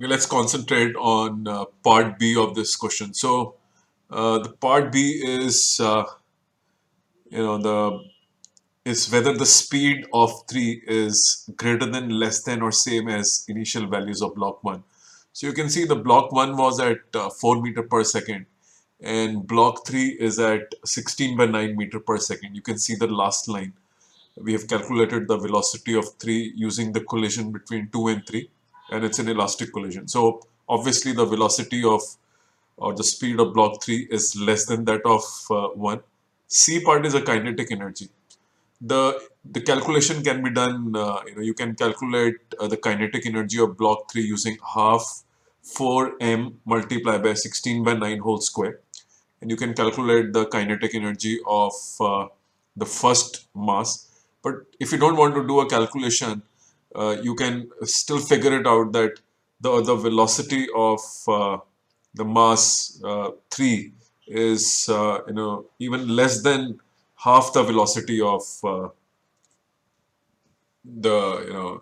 let's concentrate on part B of this question. So the part B is the is whether the speed of 3 is greater than, less than, or same as initial values of block 1. So you can see the block 1 was at 4 meter per second and block 3 is at 16 by 9 meter per second. You can see the last line. We have calculated the velocity of 3 using the collision between 2 and 3, and it's an elastic collision. So obviously the velocity of, or the speed of block 3 is less than that of 1. C part is a kinetic energy. The calculation can be done, you can calculate the kinetic energy of block 3 using half 4m multiplied by 16 by 9 whole square, and you can calculate the kinetic energy of the first mass. But if you don't want to do a calculation, you can still figure it out that the velocity of the mass 3 is even less than half the velocity of the